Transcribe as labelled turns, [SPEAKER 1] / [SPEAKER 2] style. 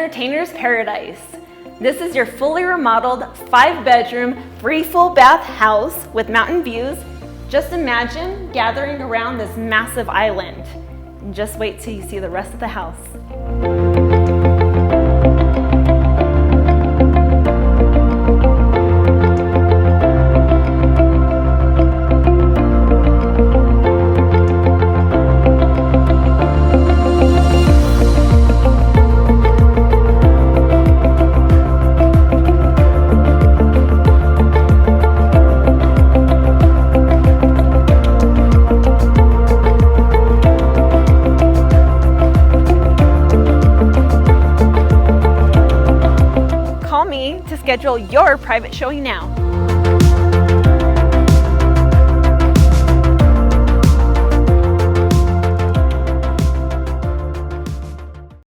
[SPEAKER 1] entertainer's paradise. This is your fully remodeled 5-bedroom, 3 full bath house with mountain views. Just imagine gathering around this massive island. And just wait till you see the rest of the house. Call me to schedule your private showing now.